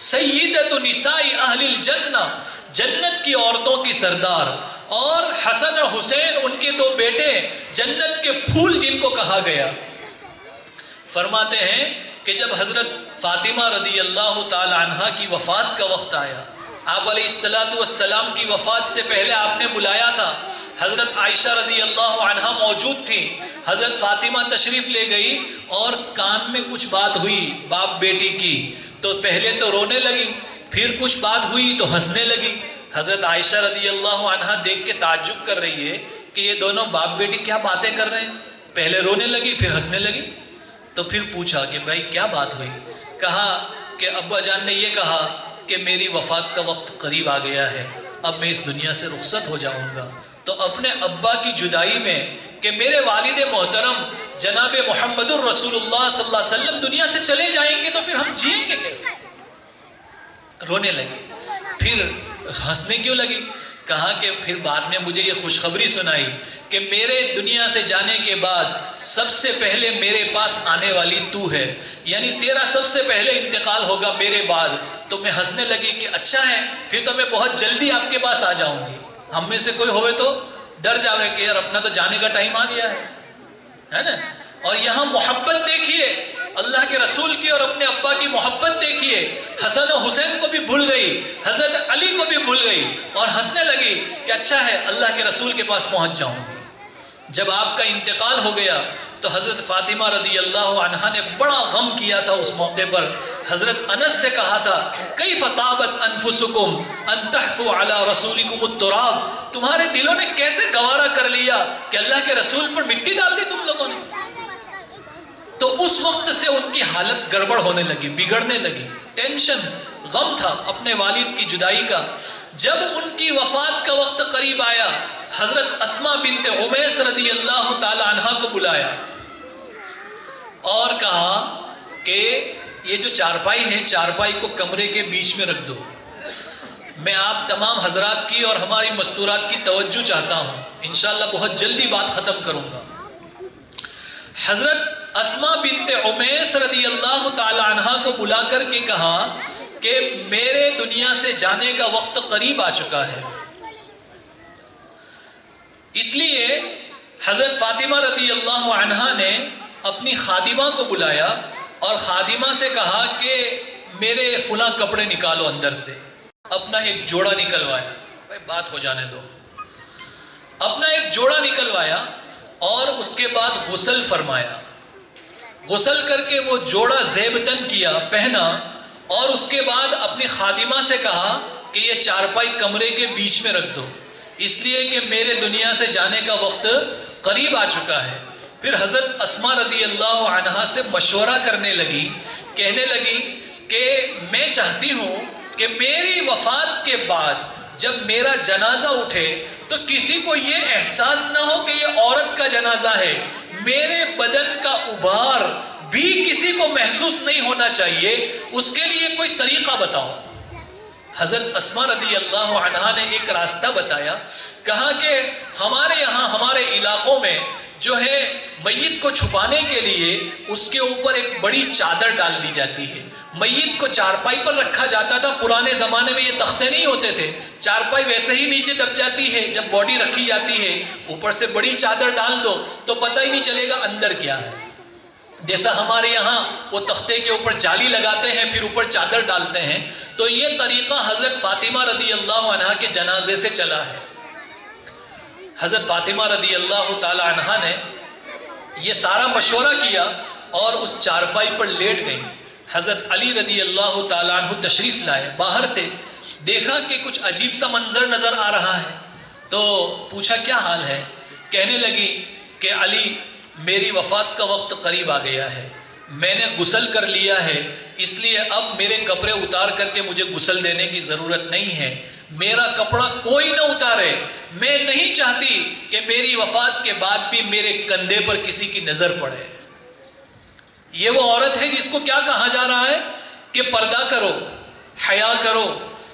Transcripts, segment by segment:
سیدۃ نساء اہل الجنہ، جنت کی عورتوں کی سردار، اور حسن اور حسین ان کے دو بیٹے، جنت کے پھول جن کو کہا گیا۔ فرماتے ہیں کہ جب حضرت فاطمہ رضی اللہ تعالی عنہا کی وفات کا وقت آیا، آپ علیہ السلام کی وفات سے پہلے آپ نے بلایا تھا، حضرت عائشہ رضی اللہ عنہا موجود تھی، حضرت فاطمہ تشریف لے گئی اور کان میں کچھ بات ہوئی باپ بیٹی کی، تو پہلے تو رونے لگی، پھر کچھ بات ہوئی تو ہنسنے لگی۔ حضرت عائشہ رضی اللہ عنہا دیکھ کے تعجب کر رہی ہے کہ یہ دونوں باپ بیٹی کیا باتیں کر رہے ہیں، پہلے رونے لگی پھر ہنسنے لگی۔ تو پھر پوچھا کہ بھائی کیا بات ہوئی؟ کہا کہ ابا جان نے یہ کہا کہ میری وفات کا وقت قریب آ گیا ہے، اب میں اس دنیا سے رخصت ہو جاؤں گا۔ تو اپنے ابا کی جدائی میں کہ میرے والد محترم جناب محمد الرسول اللہ صلی اللہ علیہ وسلم دنیا سے چلے جائیں گے تو پھر ہم جئیں گے کیسے؟ رونے لگی، پھر ہنسنے کیوں لگی؟ کہا کہ پھر بعد میں مجھے یہ خوشخبری سنائی کہ میرے دنیا سے جانے کے بعد سب سے پہلے میرے پاس آنے والی تو ہے، یعنی تیرا سب سے پہلے انتقال ہوگا میرے بعد۔ تو میں ہنسنے لگی کہ اچھا ہے، پھر تو میں بہت جلدی آپ کے پاس آ جاؤں گی۔ ہم میں سے کوئی ہوئے تو ڈر جاوے کہ یار اپنا تو جانے کا ٹائم آ گیا ہے نا۔ اور یہاں محبت دیکھیے اللہ کے رسول کی اور اپنے ابا کی محبت دیکھیے، حسن و حسین کو بھی بھول گئی، حضرت علی کو بھی بھول گئی اور ہنسنے لگی کہ اچھا ہے اللہ کے رسول کے پاس پہنچ جاؤں گی۔ جب آپ کا انتقال ہو گیا تو حضرت فاطمہ رضی اللہ عنہا نے بڑا غم کیا تھا اس موقع پر۔ حضرت انس سے کہا تھا کیف طابت انفسکم ان تحثوا علی رسولکم التراب، تمہارے دلوں نے کیسے گوارا کر لیا کہ اللہ کے رسول پر مٹی ڈال دی تم لوگوں نے؟ تو اس وقت سے ان کی حالت گڑبڑ ہونے لگی، بگڑنے لگی، ٹینشن غم تھا اپنے والد کی جدائی کا۔ جب ان کی وفات کا وقت قریب آیا، حضرت اسماء بنت عمیس رضی اللہ تعالی عنہا کو بلایا اور کہا کہ یہ جو چارپائی ہے، چارپائی کو کمرے کے بیچ میں رکھ دو، میں آپ تمام حضرات کی اور ہماری مستورات کی توجہ چاہتا ہوں، انشاءاللہ بہت جلدی بات ختم کروں گا۔ حضرت اسماء بنت عمیس رضی اللہ تعالی عنہا کو بلا کر کے کہا کہ میرے دنیا سے جانے کا وقت قریب آ چکا ہے، اس لیے حضرت فاطمہ رضی اللہ عنہا نے اپنی خادمہ کو بلایا اور خادمہ سے کہا کہ میرے فلاں کپڑے نکالو اندر سے، اپنا ایک جوڑا نکلوایا، بھائی بات ہو جانے دو، اپنا ایک جوڑا نکلوایا اور اس کے بعد غسل فرمایا، غسل کر کے وہ جوڑا زیبتن کیا، پہنا، اور اس کے بعد اپنی خادمہ سے کہا کہ یہ چارپائی کمرے کے بیچ میں رکھ دو، اس لیے کہ میرے دنیا سے جانے کا وقت قریب آ چکا ہے۔ پھر حضرت اسماء رضی اللہ عنہا سے مشورہ کرنے لگی، کہنے لگی کہ میں چاہتی ہوں کہ میری وفات کے بعد جب میرا جنازہ اٹھے تو کسی کو یہ احساس نہ ہو کہ یہ عورت کا جنازہ ہے، میرے بدن کا ابھار بھی کسی کو محسوس نہیں ہونا چاہیے، اس کے لیے کوئی طریقہ بتاؤ۔ حضرت اسماء رضی اللہ عنہا نے ایک راستہ بتایا، کہا کہ ہمارے یہاں ہمارے علاقوں میں جو ہے میت کو چھپانے کے لیے اس کے اوپر ایک بڑی چادر ڈال دی جاتی ہے، میت کو چارپائی پر رکھا جاتا تھا، پرانے زمانے میں یہ تختے نہیں ہوتے تھے، چارپائی ویسے ہی نیچے دب جاتی ہے، جب باڈی رکھی جاتی ہے اوپر سے بڑی چادر ڈال دو تو پتہ ہی نہیں چلے گا اندر کیا ہے۔ جیسا ہمارے یہاں وہ تختے کے اوپر جالی لگاتے ہیں پھر اوپر چادر ڈالتے ہیں، تو یہ طریقہ حضرت فاطمہ رضی اللہ عنہا کے جنازے سے چلا ہے۔ حضرت فاطمہ رضی اللہ تعالی عنہا نے یہ سارا مشورہ کیا اور اس چارپائی پر لیٹ گئی۔ حضرت علی رضی اللہ تعالیٰ عنہ تشریف لائے، باہر تھے، دیکھا کہ کچھ عجیب سا منظر نظر آ رہا ہے تو پوچھا کیا حال ہے؟ کہنے لگی کہ علی میری وفات کا وقت قریب آ گیا ہے، میں نے غسل کر لیا ہے، اس لیے اب میرے کپڑے اتار کر کے مجھے غسل دینے کی ضرورت نہیں ہے، میرا کپڑا کوئی نہ اتارے، میں نہیں چاہتی کہ میری وفات کے بعد بھی میرے کندھے پر کسی کی نظر پڑے۔ یہ وہ عورت ہے جس کو کیا کہا جا رہا ہے کہ پردہ کرو، حیا کرو۔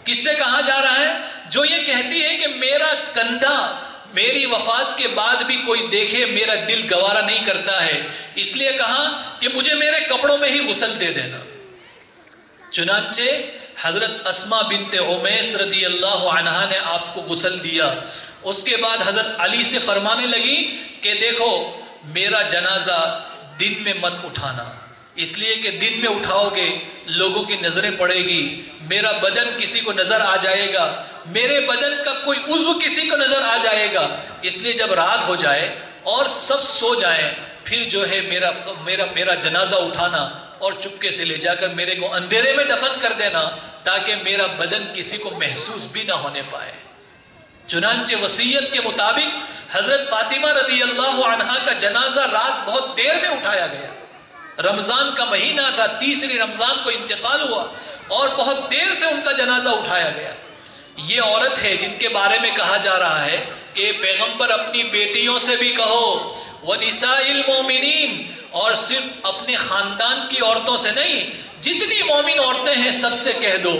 کس سے کہا جا رہا ہے؟ جو یہ کہتی ہے کہ میرا کندھا میری وفات کے بعد بھی کوئی دیکھے میرا دل گوارا نہیں کرتا ہے، اس لیے کہا کہ مجھے میرے کپڑوں میں ہی غسل دے دینا۔ چنانچہ حضرت اسما بنت عمیس رضی اللہ عنہا نے آپ کو غسل دیا. اس کے بعد حضرت علی سے فرمانے لگی کہ دیکھو میرا جنازہ دن میں مت اٹھانا، اس لیے کہ دن میں اٹھاؤ گے لوگوں کی نظریں پڑے گی، میرا بدن کسی کو نظر آ جائے گا، میرے بدن کا کوئی عضو کسی کو نظر آ جائے گا، اس لیے جب رات ہو جائے اور سب سو جائیں پھر جو ہے میرا جنازہ اٹھانا اور چپکے سے لے جا کر میرے کو اندھیرے میں دفن کر دینا تاکہ میرا بدن کسی کو محسوس بھی نہ ہونے پائے. چنانچہ وصیت کے مطابق حضرت فاطمہ رضی اللہ عنہا کا جنازہ رات بہت دیر میں اٹھایا گیا. رمضان کا مہینہ تھا، تیسری رمضان کو انتقال ہوا اور بہت دیر سے ان کا جنازہ اٹھایا گیا. یہ عورت ہے جن کے بارے میں کہا جا رہا ہے کہ پیغمبر اپنی بیٹیوں سے بھی کہو وَنِسَاءِ الْمُؤْمِنِينَ، اور صرف اپنے خاندان کی عورتوں سے نہیں، جتنی مومن عورتیں ہیں سب سے کہہ دو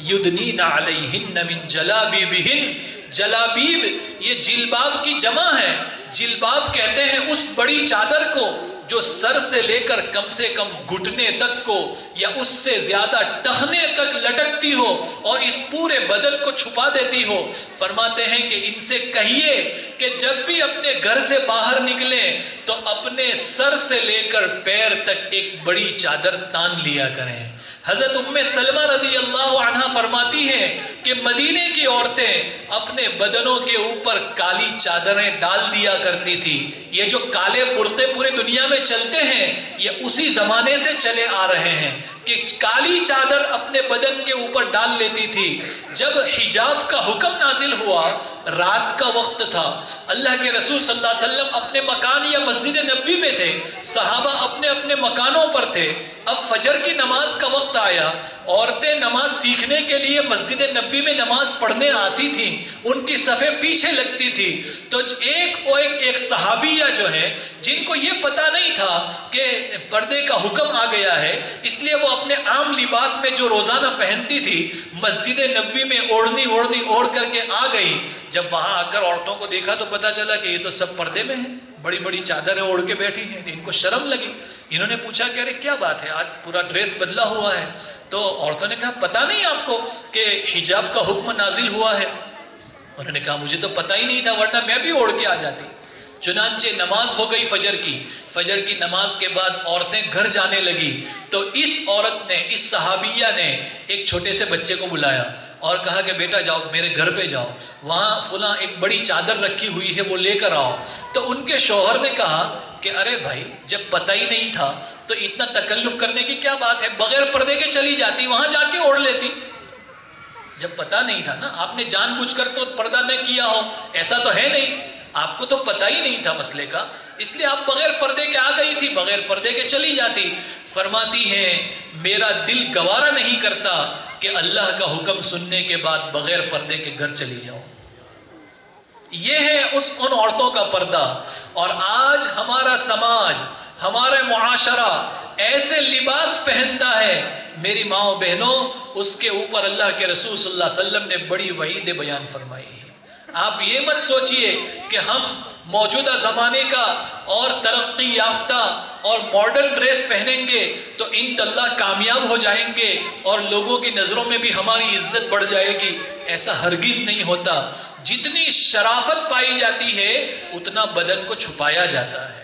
یدنین علیہن من جلابیبہن. جلابیب یہ جلباب کی جمع ہے. جلباب کہتے ہیں اس بڑی چادر کو جو سر سے لے کر کم سے کم گھٹنے تک کو یا اس سے زیادہ ٹخنے تک لٹکتی ہو اور اس پورے بدن کو چھپا دیتی ہو. فرماتے ہیں کہ ان سے کہیے کہ جب بھی اپنے گھر سے باہر نکلیں تو اپنے سر سے لے کر پیر تک ایک بڑی چادر تان لیا کریں. حضرت ام سلمہ رضی اللہ عنہ فرماتی ہیں کہ مدینے کی عورتیں اپنے بدنوں کے اوپر کالی چادریں ڈال دیا کرتی تھی. یہ جو کالے برقعے پورے دنیا میں چلتے ہیں یہ اسی زمانے سے چلے آ رہے ہیں کہ کالی چادر اپنے بدن کے اوپر ڈال لیتی تھی. جب حجاب کا حکم نازل ہوا رات کا وقت تھا، اللہ کے رسول صلی اللہ علیہ وسلم اپنے مکان یا مسجد نبوی میں تھے، صحابہ اپنے اپنے مکانوں پر تھے. اب فجر کی نماز کا وقت آیا، عورتیں نماز سیکھنے کے لیے مسجد نبوی میں نماز پڑھنے آتی تھیں، ان کی صفیں پیچھے لگتی تھی. تو ایک صحابیہ جو ہے جن کو یہ پتا نہیں تھا کہ پردے کا حکم آ گیا ہے، اس لیے وہ اپنے عام لباس میں جو روزانہ پہنتی تھی مسجد نبوی میں اوڑھنی اوڑھ کر کے آ گئی. جب وہاں آ کر عورتوں کو دیکھا تو پتا چلا کہ یہ تو سب پردے میں ہیں، بڑی بڑی چادریں اوڑھ کے بیٹھی ہیں. ان کو شرم لگی. انہوں نے پوچھا کہ ارے کیا بات ہے، آج پورا ڈریس بدلا ہوا ہے. تو عورتوں نے کہا پتا نہیں آپ کو کہ حجاب کا حکم نازل ہوا ہے؟ انہوں نے کہا مجھے تو پتا ہی نہیں تھا، ورنہ میں بھی اوڑھ کے آ جاتی. چنانچہ نماز ہو گئی فجر کی نماز کے بعد عورتیں گھر جانے لگی تو اس عورت نے، اس صحابیہ نے ایک چھوٹے سے بچے کو بلایا اور کہا کہ بیٹا جاؤ میرے گھر پہ جاؤ، وہاں فلاں ایک بڑی چادر رکھی ہوئی ہے وہ لے کر آؤ. تو ان کے شوہر نے کہا کہ ارے بھائی جب پتہ ہی نہیں تھا تو اتنا تکلف کرنے کی کیا بات ہے، بغیر پردے کے چلی جاتی، وہاں جا کے اوڑھ لیتی. جب پتہ نہیں تھا نا، آپ نے جان بوجھ کر تو پردہ نہ کیا ہو ایسا تو ہے نہیں، آپ کو تو پتہ ہی نہیں تھا مسئلے کا، اس لیے آپ بغیر پردے کے آ گئی تھی، بغیر پردے کے چلی جاتی. فرماتی ہیں میرا دل گوارا نہیں کرتا کہ اللہ کا حکم سننے کے بعد بغیر پردے کے گھر چلی جاؤ. یہ ہے ان عورتوں کا پردہ. اور آج ہمارا سماج، ہمارا معاشرہ ایسے لباس پہنتا ہے، میری ماؤں بہنوں، اس کے اوپر اللہ کے رسول صلی اللہ علیہ وسلم نے بڑی وعید بیان فرمائی ہے. آپ یہ مت سوچئے کہ ہم موجودہ زمانے کا اور ترقی یافتہ اور ماڈرن ڈریس پہنیں گے تو انشاءاللہ کامیاب ہو جائیں گے اور لوگوں کی نظروں میں بھی ہماری عزت بڑھ جائے گی. ایسا ہرگز نہیں ہوتا. جتنی شرافت پائی جاتی ہے اتنا بدن کو چھپایا جاتا ہے.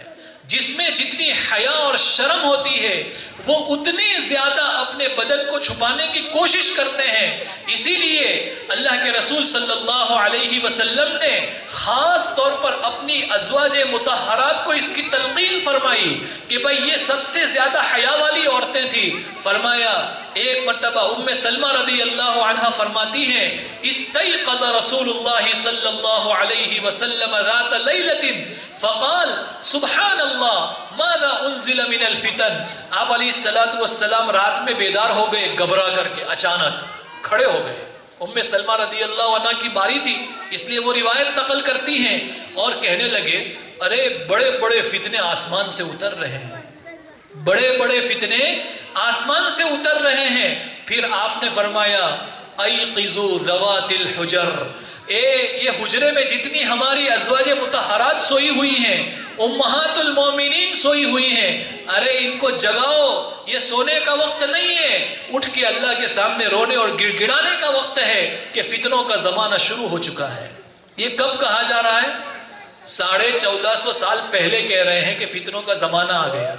جس میں جتنی حیا اور شرم ہوتی ہے وہ اتنے زیادہ اپنے بدن کو چھپانے کی کوشش کرتے ہیں. اسی لیے اللہ کے رسول صلی اللہ علیہ وسلم نے خاص طور پر اپنی ازواج مطہرات کو اس کی تلقین فرمائی کہ بھائی یہ سب سے زیادہ حیا والی عورتیں تھیں. فرمایا ایک مرتبہ ام سلمہ رضی اللہ عنہ فرماتی ہیں استيقظ رسول اللہ صلی اللہ علیہ وسلم ذات لیلۃ فقال سبحان اللہ ماذا انزل من الفتن. آپ علیہ السلام رات میں بیدار ہو گئے، گھبرا کر کے اچانک کھڑے ہو گئے. ام سلمہ رضی اللہ عنہ کی باری تھی اس لیے وہ روایت نقل کرتی ہیں اور کہنے لگے ارے بڑے بڑے فتنے آسمان سے اتر رہے ہیں، بڑے بڑے فتنے آسمان سے اتر رہے ہیں. پھر آپ نے فرمایا ایقظوا ذوات الحجر، یہ حجرے میں جتنی ہماری ازواج مطہرات سوئی ہوئی ہیں، امہات المومنین سوئی ہوئی ہیں، ارے ان کو جگاؤ، یہ سونے کا وقت نہیں ہے، اٹھ کے اللہ کے سامنے رونے اور گڑ گڑانے کا وقت ہے کہ فتنوں کا زمانہ شروع ہو چکا ہے۔ یہ کب کہا جا رہا ہے؟ 1450 سال پہلے کہہ رہے ہیں کہ فتنوں کا زمانہ آ گیا،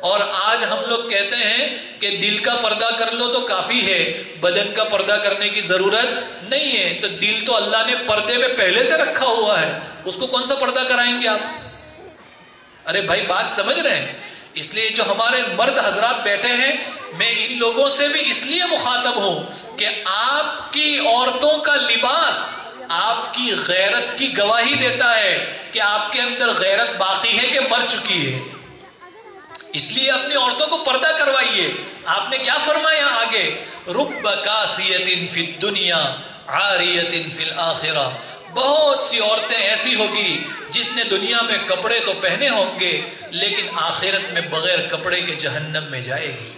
اور آج ہم لوگ کہتے ہیں کہ دل کا پردہ کر لو تو کافی ہے، بدن کا پردہ کرنے کی ضرورت نہیں ہے۔ تو دل تو اللہ نے پردے میں پہلے سے رکھا ہوا ہے، اس کو کون سا پردہ کرائیں گے آپ؟ ارے بھائی بات سمجھ رہے ہیں؟ اس لیے جو ہمارے مرد حضرات بیٹھے ہیں، میں ان لوگوں سے بھی اس لیے مخاطب ہوں کہ آپ کی عورتوں کا لباس آپ کی غیرت کی گواہی دیتا ہے کہ آپ کے اندر غیرت باقی ہے کہ مر چکی ہے۔ اس لیے اپنی عورتوں کو پردہ کروائیے۔ آپ نے کیا فرمایا آگے؟ رب کاسیۃ فی الدنیا عاریۃ فی الآخرہ، بہت سی عورتیں ایسی ہوگی جس نے دنیا میں کپڑے تو پہنے ہوں گے لیکن آخرت میں بغیر کپڑے کے جہنم میں جائے گی۔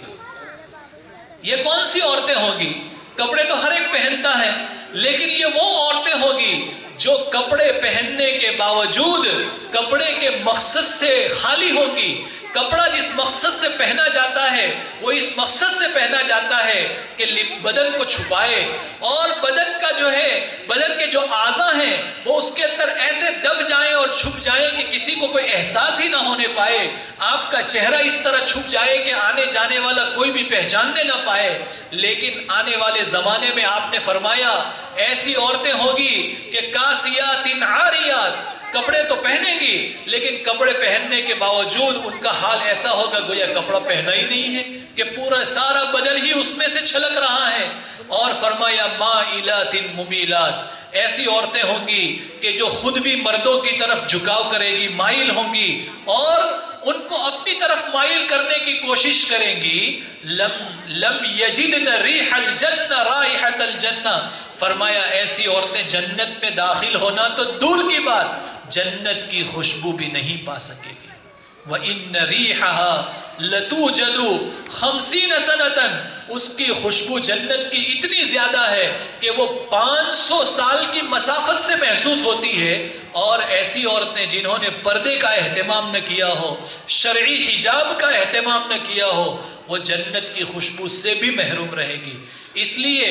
یہ کون سی عورتیں ہوں گی؟ کپڑے تو ہر ایک پہنتا ہے، لیکن یہ وہ عورتیں ہوگی جو کپڑے پہننے کے باوجود کپڑے کے مقصد سے خالی ہوگی۔ کپڑا جس مقصد سے پہنا جاتا ہے وہ اس مقصد سے پہنا جاتا ہے کہ بدن کو چھپائے، اور بدن کا جو ہے، بدن کے جو اعضاء ہیں وہ اس کے اندر ایسے دب جائیں اور چھپ جائیں کہ کسی کو کوئی احساس ہی نہ ہونے پائے۔ آپ کا چہرہ اس طرح چھپ جائے کہ آنے جانے والا کوئی بھی پہچاننے نہ پائے۔ لیکن آنے والے زمانے میں آپ نے فرمایا ایسی عورتیں ہوگی کہ کاسیات عاریات، کپڑے تو پہنیں گی لیکن کپڑے پہننے کے باوجود ان کا حال ایسا ہوگا گویا کپڑا پہنا ہی نہیں ہے، کہ پورا سارا بدن ہی اس میں سے چھلک رہا ہے۔ اور فرمایا مائلات ممیلات، ایسی عورتیں ہوں گی کہ جو خود بھی مردوں کی طرف جھکاؤ کرے گی، مائل ہوں گی اور ان کو اپنی طرف مائل کرنے کی کوشش کریں گی۔ لم یجدن ریح الجنہ رائحۃ الجنہ، فرمایا ایسی عورتیں جنت میں داخل ہونا تو دور کی بات، جنت کی خوشبو بھی نہیں پا سکے گی۔ وَإِنَّ رِيحَهَا لَتُوجَدُ 50 سَنَةً، اس کی خوشبو جنت کی اتنی زیادہ ہے کہ وہ 500 سال کی مسافت سے محسوس ہوتی ہے۔ اور ایسی عورتیں جنہوں نے پردے کا اہتمام نہ کیا ہو، شرعی حجاب کا اہتمام نہ کیا ہو، وہ جنت کی خوشبو سے بھی محروم رہے گی۔ اس لیے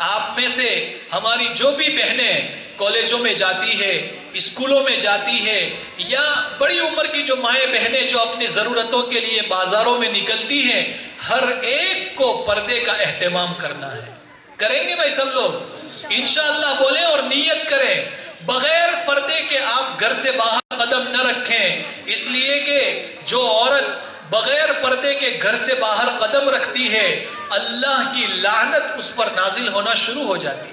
آپ میں سے ہماری جو بھی بہنیں کالجوں میں جاتی ہے، اسکولوں میں جاتی ہے، یا بڑی عمر کی جو مائیں بہنیں جو اپنی ضرورتوں کے لیے بازاروں میں نکلتی ہیں، ہر ایک کو پردے کا اہتمام کرنا ہے۔ کریں گے بھائی سب لوگ؟ انشاءاللہ بولیں اور نیت کریں، بغیر پردے کے آپ گھر سے باہر قدم نہ رکھیں، اس لیے کہ جو عورت بغیر پردے کے گھر سے باہر قدم رکھتی ہے اللہ کی لعنت اس پر نازل ہونا شروع ہو جاتی ہے،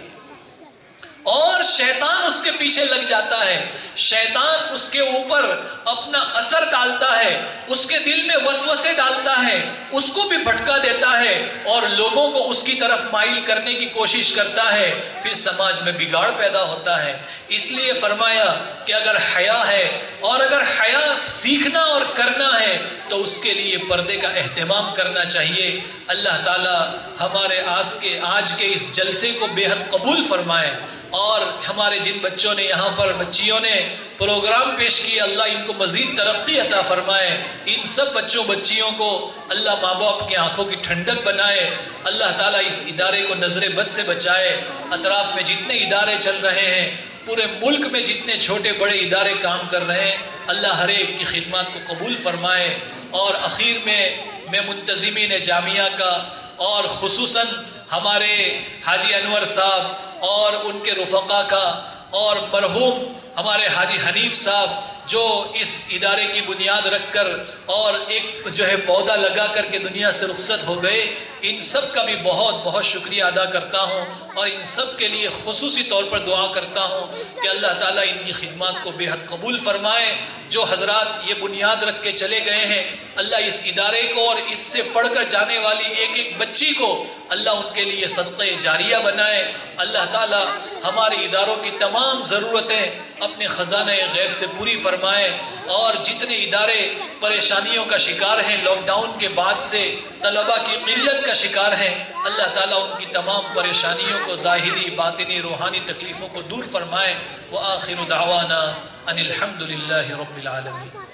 اور شیطان اس کے پیچھے لگ جاتا ہے۔ شیطان اس کے اوپر اپنا اثر ڈالتا ہے، اس کے دل میں وسوسے ڈالتا ہے، اس کو بھی بھٹکا دیتا ہے اور لوگوں کو اس کی طرف مائل کرنے کی کوشش کرتا ہے، پھر سماج میں بگاڑ پیدا ہوتا ہے۔ اس لیے فرمایا کہ اگر حیا ہے اور اگر حیا سیکھنا اور کرنا ہے تو اس کے لیے پردے کا اہتمام کرنا چاہیے۔ اللہ تعالی ہمارے آج کے اس جلسے کو بے حد قبول فرمائے، اور ہمارے جن بچوں نے یہاں پر بچیوں نے پروگرام پیش کیا، اللہ ان کو مزید ترقی عطا فرمائے۔ ان سب بچوں بچیوں کو اللہ ماں باپ کی آنکھوں کی ٹھنڈک بنائے۔ اللہ تعالیٰ اس ادارے کو نظر بد سے بچائے۔ اطراف میں جتنے ادارے چل رہے ہیں، پورے ملک میں جتنے چھوٹے بڑے ادارے کام کر رہے ہیں، اللہ ہر ایک کی خدمات کو قبول فرمائے۔ اور اخیر میں منتظمین جامعہ کا اور خصوصاً ہمارے حاجی انور صاحب اور ان کے رفقا کا، اور مرحوم ہمارے حاجی حنیف صاحب جو اس ادارے کی بنیاد رکھ کر اور ایک جو ہے پودا لگا کر کے دنیا سے رخصت ہو گئے، ان سب کا بھی بہت بہت شکریہ ادا کرتا ہوں، اور ان سب کے لیے خصوصی طور پر دعا کرتا ہوں کہ اللہ تعالیٰ ان کی خدمات کو بے حد قبول فرمائے۔ جو حضرات یہ بنیاد رکھ کے چلے گئے ہیں، اللہ اس ادارے کو اور اس سے پڑھ کر جانے والی ایک ایک بچی کو اللہ ان کے لیے صدقہ جاریہ بنائے۔ اللہ تعالیٰ ہمارے اداروں کی تمام ضرورتیں اپنے خزانہ غیب سے پوری فرمائے، اور جتنے ادارے پریشانیوں کا شکار ہیں لاک ڈاؤن کے بعد سے، طلبہ کی قلت کا شکار ہیں، اللہ تعالیٰ ان کی تمام پریشانیوں کو، ظاہری باطنی روحانی تکلیفوں کو دور فرمائے۔ وآخر دعوانا ان الحمد للہ رب العالمین۔